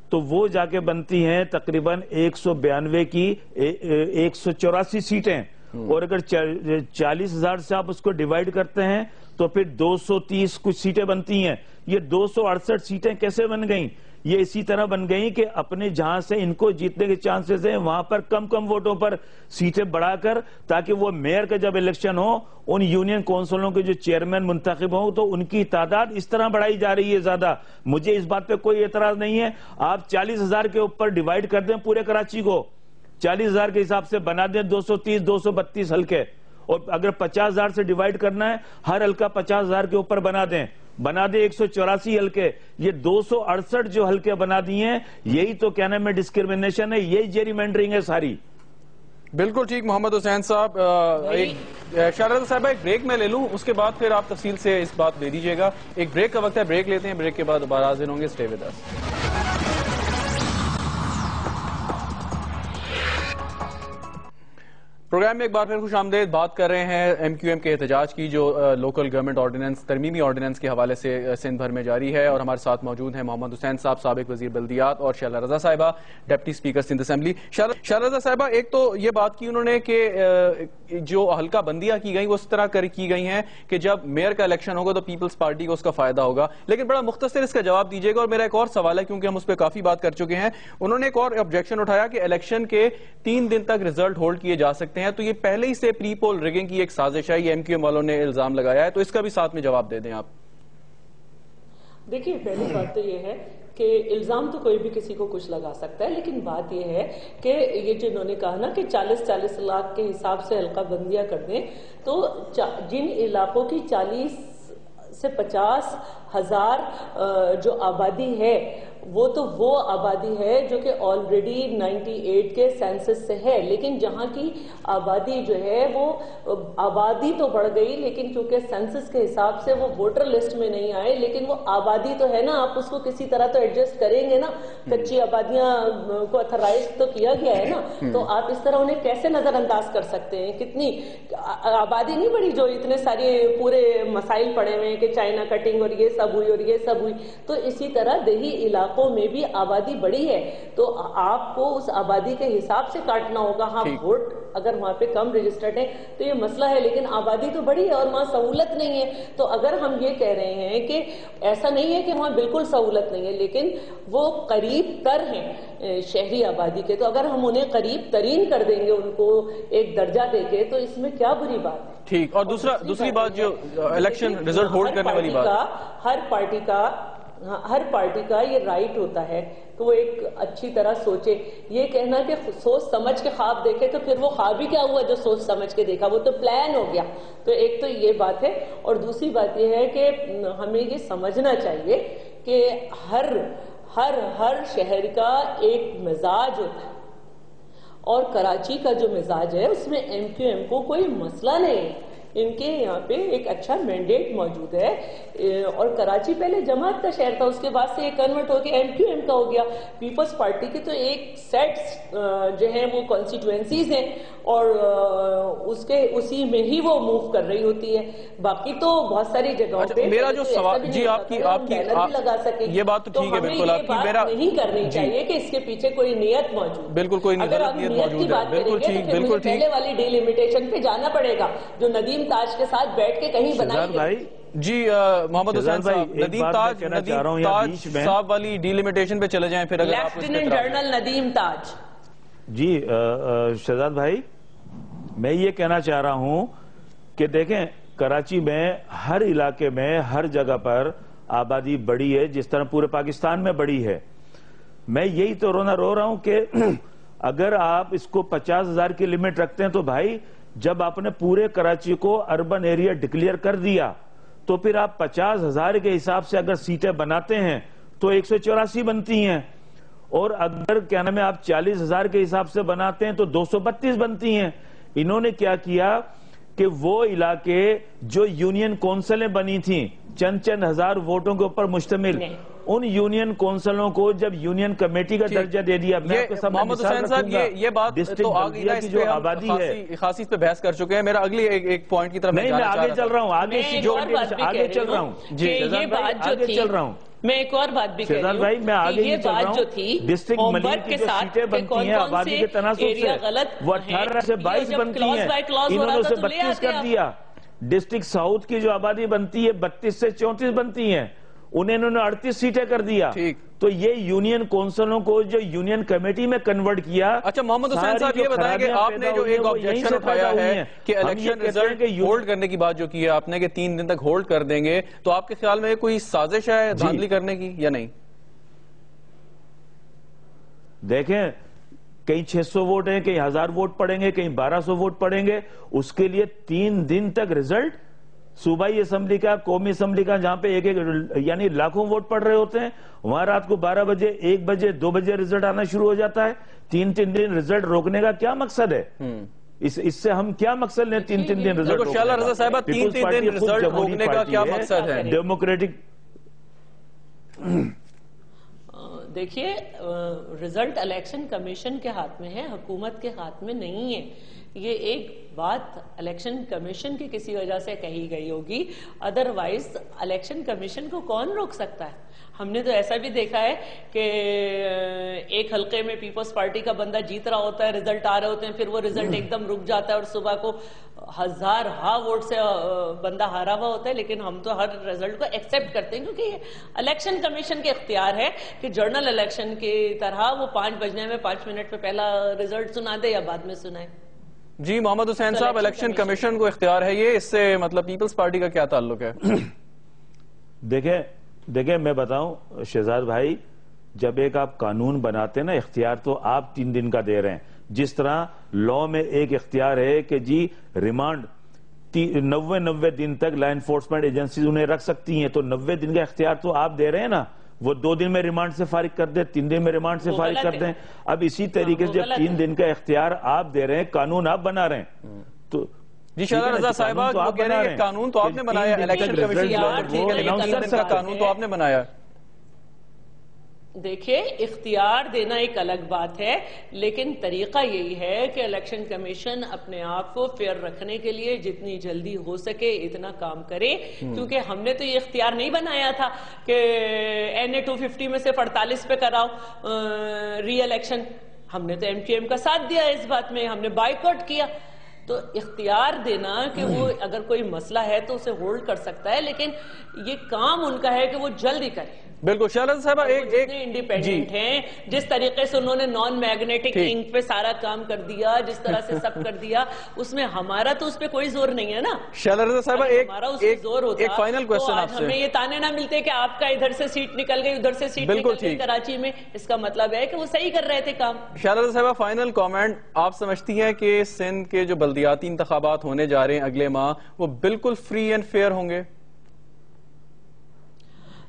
تو وہ جا کے بنتی ہیں تقریباً 192 کی 184 سیٹیں, اور اگر 40,000 سے آپ اس کو ڈیوائیڈ کرتے ہیں تو پھر 230 کچھ سیٹیں بنتی ہیں. یہ 268 سیٹیں کیسے بن گئیں؟ یہ اسی طرح بن گئی کہ اپنے جہاں سے ان کو جیتنے کے چانسز ہیں وہاں پر کم ووٹوں پر سیٹیں بڑھا کر, تاکہ وہ میئر کا جب الیکشن ہو ان یونین کونسلوں کے جو چیئرمین منتخب ہوں تو ان کی تعداد اس طرح بڑھائی جا رہی ہے زیادہ. مجھے اس بات پہ کوئی اعتراض نہیں ہے. آپ 40,000 کے اوپر ڈیوائیڈ کر دیں پورے کراچی کو, 40,000 کے حساب سے بنا دیں 230 232 حلقے, اور اگر 50,000 سے ڈیوائیڈ کرنا ہے ہر حلقہ 50,000 کے اوپر بنا دیں 184 حلقے. یہ 268 جو حلقے بنا دی ہیں یہی تو کہنا میں ڈسکرمنیشن ہے, یہی جیری مینڈرنگ ہے ساری. بالکل ٹھیک محمد حسین صاحب. شیلا رضا صاحبہ ایک بریک میں لے لوں, اس کے بعد پھر آپ تفصیل سے اس بات دے دیجئے گا. ایک بریک کا وقت ہے, بریک لیتے ہیں, بریک کے بعد دوبارہ حاضر ہوں گے. Stay with us. پروگرام میں ایک بار پھر خوش آمدید. بات کر رہے ہیں ایم کیو ایم کے احتجاج کی جو لوکل گورنمنٹ آرڈیننس ترمیمی آرڈیننس کے حوالے سے سندھ بھر میں جاری ہے, اور ہمارے ساتھ موجود ہیں محمد حسین صاحب سابق وزیر بلدیات اور شیلا رضا صاحبہ deputy speaker Sindh assembly. Shehla Raza صاحبہ ایک تو یہ بات کی انہوں نے کہ جو حلقہ بندیاں کی گئیں وہ اس طرح کی گئی ہیں کہ جب میئر کا الیکشن ہوگا تو پیپلز پارٹی کو اس کا فائدہ ہوگا, لیکن بڑا مختصر اس کا جواب دیجیے گا. اور میرا ایک اور سوال ہے کیونکہ ہم اس پہ کافی بات کر چکے ہیں, انہوں نے ایک اور آبجیکشن اٹھایا کہ الیکشن کے 3 دن تک ریزلٹ ہولڈ کیے جا سکتے ہیں, تو یہ پہلے ہی سے پری پول ریگنگ کی ایک سازش ہے, یہ ایم کیو ایم والوں نے الزام لگایا ہے, تو اس کا بھی ساتھ میں جواب دے دیں آپ. دیکھیے پہلی بات تو یہ ہے کہ الزام تو کوئی بھی کسی کو کچھ لگا سکتا ہے, لیکن بات یہ ہے کہ یہ جو انہوں نے کہا نا کہ 40 لاکھ کے حساب سے حلقہ بندیاں کر دیں, تو جن علاقوں کی 40 سے 50,000 جو آبادی ہے وہ تو وہ آبادی ہے جو کہ آلریڈی 98 کے سینسس سے ہے, لیکن جہاں کی آبادی جو ہے وہ آبادی تو بڑھ گئی لیکن چونکہ سینسس کے حساب سے وہ ووٹر لسٹ میں نہیں آئے, لیکن وہ آبادی تو ہے نا, آپ اس کو کسی طرح تو ایڈجسٹ کریں گے نا. کچی آبادیاں کو اتھرائز تو کیا گیا ہے نا, تو آپ اس طرح انہیں کیسے نظر انداز کر سکتے ہیں؟ کتنی آبادی نہیں بڑھی جو اتنے سارے پورے مسائل پڑے ہوئے ہیں کہ چائنا کٹنگ اور یہ سب ہوئی اور یہ سب ہوئی. تو اسی طرح دیہی علاقوں میں بھی آبادی بڑی ہے, تو آپ کو اس آبادی کے حساب سے کاٹنا ہوگا. ہاں ووٹ اگر وہاں پہ کم رجسٹرڈ ہیں تو یہ مسئلہ ہے, لیکن آبادی تو بڑی ہے اور وہاں سہولت نہیں ہے. تو اگر ہم یہ کہہ رہے ہیں کہ ایسا نہیں ہے کہ وہاں بالکل سہولت نہیں ہے, لیکن وہ قریب تر ہیں شہری آبادی کے, تو اگر ہم انہیں قریب ترین کر دیں گے ان کو ایک درجہ دے کے, تو اس میں کیا بری بات ہے؟ ٹھیک. اور دوسری بات جو الیکشن ریزلٹ ہولڈ کرنے والی بات, ہر پارٹی کا یہ رائٹ ہوتا ہے کہ وہ ایک اچھی طرح سوچے. یہ کہنا کہ سوچ سمجھ کے خواب دیکھے, تو پھر وہ خواب ہی کیا ہوا جو سوچ سمجھ کے دیکھا, وہ تو پلان ہو گیا. تو ایک تو یہ بات ہے, اور دوسری بات یہ ہے کہ ہمیں یہ سمجھنا چاہیے کہ ہر شہر کا ایک مزاج ہوتا ہے, اور کراچی کا جو مزاج ہے اس میں ایم کیو ایم کو کوئی مسئلہ نہیں ہے. ان کے یہاں پہ ایک اچھا مینڈیٹ موجود ہے, اور کراچی پہلے جماعت کا شہر تھا, اس کے بعد سے یہ کنورٹ ہو کے ایم کیو ایم کا ہو گیا. پیپلز پارٹی کی تو ایک سیٹ جو ہیں وہ کانسٹیٹوئنسیز ہیں, اور اسی میں ہی وہ موو کر رہی ہوتی ہے. باقی تو بہت ساری جگہوں پہ میرا جو سوال, جی آپ کی لگا سکے, یہ بات تو ٹھیک ہے, بالکل آپ کی میرا نہیں کرنی چاہیے کہ اس کے پیچھے کوئی نیت موجود. بالکل کوئی نیت موجود ہے, بالکل ٹھیک, بالکل ٹھیک. پہلے والی ڈیلیمیٹیشن پہ جانا پڑے گا جو ندی ندیم تاج کے ساتھ بیٹھ کے کہیں بنائی گئی. جی محمد حسین صاحب، ندیم تاج صاحب والی ڈیلیمیٹیشن پہ چلے جائیں پھر اگر آپ لیفٹیننٹ جنرل ندیم تاج. جی شہزاد بھائی، میں یہ کہنا چاہ رہا ہوں کہ دیکھیں کراچی میں ہر علاقے میں ہر جگہ پر آبادی بڑی ہے جس طرح پورے پاکستان میں بڑی ہے. میں یہی تو رو رہا ہوں کہ اگر آپ اس کو 50,000 کی لمٹ رکھتے ہیں تو بھائی جب آپ نے پورے کراچی کو اربن ایریا ڈکلیئر کر دیا تو پھر آپ 50,000 کے حساب سے اگر سیٹیں بناتے ہیں تو 184 بنتی ہیں، اور اگر کیا نام ہے آپ 40,000 کے حساب سے بناتے ہیں تو 232 بنتی ہیں. انہوں نے کیا کیا کہ وہ علاقے جو یونین کونسلیں بنی تھیں چند ہزار ووٹوں کے اوپر مشتمل، ان یونین کونسلوں کو جب یونین کمیٹی کا درجہ دے دیا. محمد حسین صاحب یہ بات تو آگئی نا، اس پہ آبادی ہے خاصی اس پہ بحث کر چکے ہیں. میرا اگلی ایک پوائنٹ کی طرف نہیں، میں آگے چل رہا ہوں، آگے چل رہا ہوں. یہ بات جو تھی، میں ایک اور بات بھی کہہ رہی ہوں کہ یہ بات جو تھی ہوم ورک کے ساتھ کہ کون کون سے ایریا غلط وہ 18 سے 22 بنتی ہیں، انہوں نے اسے 32 کر دیا. ڈسٹرکٹ ساؤتھ کی جو آبادی بنتی ہے 32 سے 34 بنتی ہیں، انہوں نے 38 سیٹیں کر دیا. تو یہ یونین کونسلوں کو جو یونین کمیٹی میں کنورٹ کیا. اچھا محمد حسین صاحب یہ بتائیں کہ آپ نے جو ایک آبجیکشن اٹھایا ہے کہ الیکشن ریزلٹ ہولڈ کرنے کی بات جو کی ہے آپ نے کہ 3 دن تک ہولڈ کر دیں گے، تو آپ کے خیال میں کوئی سازش ہے دھاندلی کرنے کی یا نہیں؟ دیکھیں کہیں 600 ووٹ ہیں، کہیں 1000 ووٹ پڑیں گے، کہیں 1200 ووٹ پڑیں گے، اس کے لیے 3 دن تک رزلٹ صوبائی اسمبلی کا، قومی اسمبلی کا، جہاں پہ ایک یعنی لاکھوں ووٹ پڑ رہے ہوتے ہیں، وہاں رات کو 12 بجے 1 بجے 2 بجے رزلٹ آنا شروع ہو جاتا ہے. 3 دن رزلٹ روکنے کا کیا مقصد ہے؟ اس سے ہم کیا مقصد لیں 3 دن رزلٹ روکنے کا؟ شعلہ رضا صاحبہ 3 دن رزلٹ روکنے کا کیا مقصد ہے؟ ڈیموکریٹک دیکھیے رزلٹ الیکشن کمیشن کے ہاتھ میں ہے، حکومت کے ہاتھ میں نہیں ہے. یہ ایک بات الیکشن کمیشن کی کسی وجہ سے کہی گئی ہوگی، ادروائز الیکشن کمیشن کو کون روک سکتا ہے؟ ہم نے تو ایسا بھی دیکھا ہے کہ ایک حلقے میں پیپلز پارٹی کا بندہ جیت رہا ہوتا ہے، رزلٹ آ رہے ہوتے ہیں، پھر وہ رزلٹ ایک دم رک جاتا ہے اور صبح کو ہزارہا ووٹ سے بندہ ہارا ہوا ہوتا ہے. لیکن ہم تو ہر رزلٹ کو ایکسپٹ کرتے ہیں کیونکہ یہ الیکشن کمیشن کے اختیار ہے کہ جنرل الیکشن کی طرح وہ 5 بجنے میں 5 منٹ پہ پہلا رزلٹ سنا دے یا بعد میں سنائے. جی محمد حسین صاحب، الیکشن کمیشن کو اختیار ہے یہ، اس سے مطلب پیپلز پارٹی کا کیا تعلق ہے؟ دیکھیں میں بتاؤں شہزاد بھائی، جب ایک آپ قانون بناتے ہیں نا، اختیار تو آپ 3 دن کا دے رہے ہیں. جس طرح لا میں ایک اختیار ہے کہ جی ریمانڈ 90 دن تک لا انفورسمنٹ ایجنسیز انہیں رکھ سکتی ہیں، تو 90 دن کا اختیار تو آپ دے رہے ہیں نا. وہ 2 دن میں ریمانڈ سے فارغ کر دیں، 3 دن میں ریمانڈ سے فارغ کر دیں. اب اسی طریقے سے جب 3 دن کا اختیار آپ دے رہے ہیں، قانون آپ بنا رہے ہیں تو جی شعلہ رضا صاحبہ وہ کہہ رہے ہیں کہ قانون تو آپ نے بنایا، الیکشن کمیشن کا قانون تو آپ نے بنایا. دیکھیں اختیار دینا ایک الگ بات ہے، لیکن طریقہ یہی ہے کہ الیکشن کمیشن اپنے آپ کو فیئر رکھنے کے لیے جتنی جلدی ہو سکے اتنا کام کرے. کیونکہ ہم نے تو یہ اختیار نہیں بنایا تھا کہ NA 250 میں سے 48 پہ کراؤ ری الیکشن. ہم نے تو MQM کا ساتھ دیا اس بات میں، ہم نے بائیکاٹ کیا. تو اختیار دینا کہ وہ اگر کوئی مسئلہ ہے تو اسے ہولڈ کر سکتا ہے، لیکن یہ کام ان کا ہے کہ وہ جلدی کرے. بالکل شعلہ صاحبہ ایک انڈیپینڈنٹ ہیں، جس طریقے سے انہوں نے نان میگنیٹک انک پہ سارا کام کر دیا، جس طرح سے سب کر دیا، اس میں ہمارا تو اس پہ کوئی زور نہیں ہے نا. شعلہ رضا صاحبہ ایک فائنل کوسچن آپ سے. ہمیں یہ تانے نہ ملتے کہ آپ کا ادھر سے سیٹ نکل گئی ادھر سے سیٹ نکل گئی کراچی میں، اس کا مطلب ہے کہ وہ صحیح کر رہے تھے کام. شعلہ رضا صاحبہ فائنل کامنٹ، آپ سمجھتی ہیں کہ سندھ کے جو بلدیاتی انتخابات ہونے جا رہے ہیں اگلے ماہ وہ بالکل فری اینڈ فیئر ہوں گے؟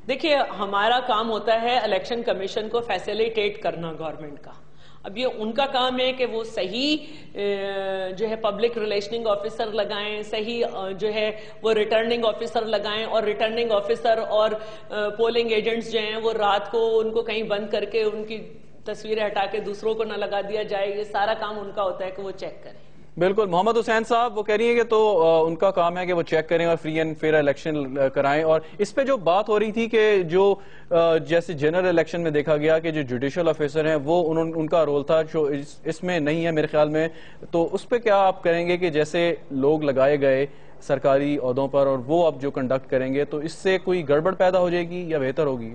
دیکھیے ہمارا کام ہوتا ہے الیکشن کمیشن کو فیسیلیٹیٹ کرنا گورنمنٹ کا. اب یہ ان کا کام ہے کہ وہ صحیح جو ہے پبلک ریلیشننگ آفیسر لگائیں، صحیح جو ہے وہ ریٹرننگ آفیسر لگائیں، اور ریٹرننگ آفیسر اور پولنگ ایجنٹس جو ہیں وہ رات کو ان کو کہیں بند کر کے ان کی تصویریں ہٹا کے دوسروں کو نہ لگا دیا جائے. یہ سارا کام ان کا ہوتا ہے کہ وہ چیک کریں. بالکل. محمد حسین صاحب وہ کہہ رہی ہیں کہ تو ان کا کام ہے کہ وہ چیک کریں اور فری اینڈ فیئر الیکشن کرائیں. اور اس پہ جو بات ہو رہی تھی کہ جو جیسے جنرل الیکشن میں دیکھا گیا کہ جو جوڈیشل آفیسر ہیں وہ ان کا رول تھا جو اس میں نہیں ہے میرے خیال میں، تو اس پہ کیا آپ کریں گے کہ جیسے لوگ لگائے گئے سرکاری عہدوں پر اور وہ اب جو کنڈکٹ کریں گے، تو اس سے کوئی گڑبڑ پیدا ہو جائے گی یا بہتر ہوگی؟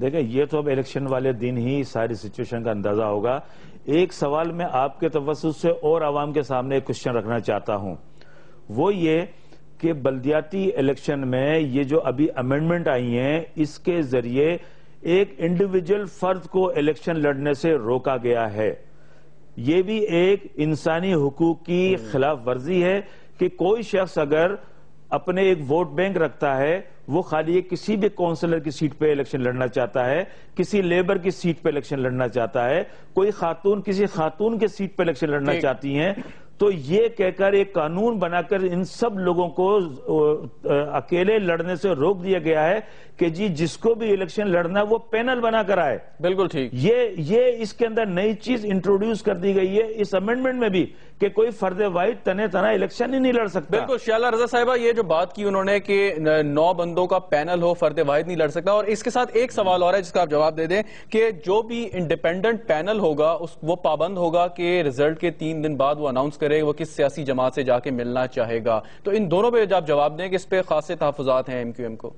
دیکھیں، یہ تو اب الیکشن والے دن ہی ساری سچویشن کا اندازہ ہوگا۔ ایک سوال میں آپ کے توسط سے اور عوام کے سامنے ایک کوشچن رکھنا چاہتا ہوں، وہ یہ کہ بلدیاتی الیکشن میں یہ جو ابھی امینڈمنٹ آئی ہیں، اس کے ذریعے ایک انڈیویجول فرد کو الیکشن لڑنے سے روکا گیا ہے۔ یہ بھی ایک انسانی حقوق کی خلاف ورزی ہے کہ کوئی شخص اگر اپنے ایک ووٹ بینک رکھتا ہے، وہ خالی کسی بھی کونسلر کی سیٹ پہ الیکشن لڑنا چاہتا ہے، کسی لیبر کی سیٹ پہ الیکشن لڑنا چاہتا ہے، کوئی خاتون کسی خاتون کے سیٹ پہ الیکشن لڑنا چاہتی ہیں، تو یہ کہہ کر ایک قانون بنا کر ان سب لوگوں کو اکیلے لڑنے سے روک دیا گیا ہے کہ جی جس کو بھی الیکشن لڑنا ہے وہ پینل بنا کر آئے۔ بالکل ٹھیک۔ یہ اس کے اندر نئی چیز انٹروڈیوس کر دی گئی ہے اس امینڈمنٹ میں بھی کہ کوئی فرد واحد تنہ تنہا الیکشن ہی نہیں لڑ سکتا۔ بالکل شیالہ رضا صاحبہ، یہ جو بات کی انہوں نے کہ 9 بندوں کا پینل ہو، فرد واحد نہیں لڑ سکتا، اور اس کے ساتھ ایک سوال اور ہے جس کا آپ جواب دے دیں کہ جو بھی انڈیپینڈنٹ پینل ہوگا وہ پابند ہوگا کہ رزلٹ کے 3 دن بعد وہ اناؤنس کرے وہ کس سیاسی جماعت سے جا کے ملنا چاہے گا۔ تو ان دونوں پہ آپ جواب دیں کہ اس پہ خاصے تحفظات ہیں ایم کیو ایم کو۔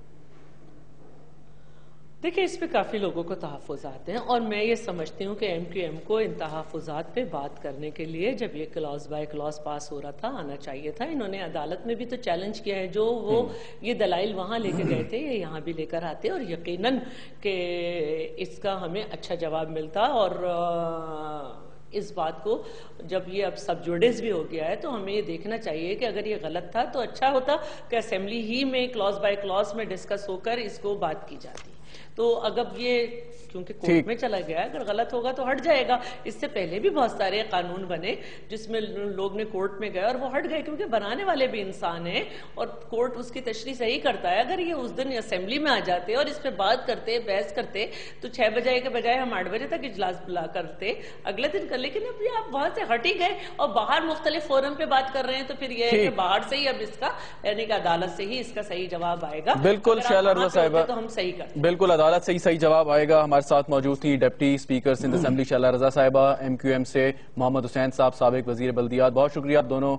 دیکھیں، اس پہ کافی لوگوں کو تحفظات ہیں، اور میں یہ سمجھتی ہوں کہ ایم کیو ایم کو ان تحفظات پہ بات کرنے کے لیے جب یہ کلاس بائی کلاس پاس ہو رہا تھا آنا چاہیے تھا۔ انہوں نے عدالت میں بھی تو چیلنج کیا ہے، جو وہ یہ دلائل وہاں لے کے گئے تھے یہ یہاں بھی لے کر آتے، اور یقیناً کہ اس کا ہمیں اچھا جواب ملتا۔ اور اس بات کو جب یہ اب سب جوڈس بھی ہو گیا ہے تو ہمیں یہ دیکھنا چاہیے کہ اگر یہ غلط تھا تو اچھا ہوتا کہ اسمبلی ہی میں کلاس بائی کلاس میں ڈسکس ہو کر اس کو بات کی جاتی۔ تو اگر یہ کیونکہ کورٹ میں چلا گیا ہے، اگر غلط ہوگا تو ہٹ جائے گا۔ اس سے پہلے بھی بہت سارے قانون بنے جس میں لوگ نے کورٹ میں گئے اور وہ ہٹ گئے، کیونکہ بنانے والے بھی انسان ہیں اور کورٹ اس کی تشریح صحیح کرتا ہے۔ اگر یہ اس دن اسمبلی میں آ جاتے اور اس پہ بات کرتے، بحث کرتے، تو 6 بجے کے بجائے ہم 8 بجے تک اجلاس بلا کرتے اگلے دن کر۔ لیکن اب یہ آپ وہاں سے ہٹ ہی گئے اور باہر مختلف فورم پہ بات کر رہے ہیں، تو پھر یہ ہے کہ باہر سے ہی اب اس کا یعنی کہ عدالت سے ہی اس کا صحیح جواب آئے گا۔ بالکل شیالہ رضا صاحبہ، تو ہم صحیح کرتے، بالکل عدالت سے ہی صحیح جواب آئے گا۔ ہمارے ساتھ موجود تھی ڈپٹی اسپیکر سندھ اسمبلی شیالہ رضا صاحبہ، ایم کیو ایم سے محمد حسین صاحب سابق وزیر بلدیات۔ بہت شکریہ آپ دونوں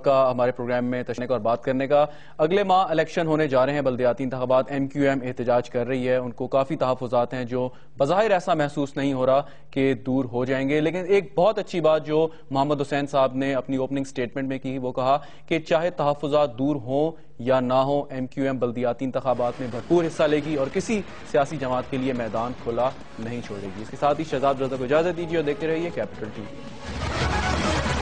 کا ہمارے پروگرام میں تشریف اور بات کرنے کا۔ اگلے ماہ الیکشن ہونے جا رہے ہیں، بلدیاتی انتخابات، ایم کیو ایم احتجاج کر رہی ہے، ان کو کافی تحفظات ہیں جو بظاہر ایسا محسوس نہیں ہو رہا کہ دور ہو جائیں گے۔ لیکن ایک بہت اچھی بات جو محمد حسین صاحب نے اپنی اوپننگ سٹیٹمنٹ میں کی، وہ کہا کہ چاہے تحفظات دور ہوں یا نہ ہوں، ایم کیو ایم بلدیاتی انتخابات میں بھرپور حصہ لے گی اور کسی سیاسی جماعت کے لیے میدان کھلا نہیں چھوڑے گی۔ اس کے ساتھ ہی شہزاد رضا کو اجازت دیجیے اور دیکھتے رہیے کیپٹل ٹی وی۔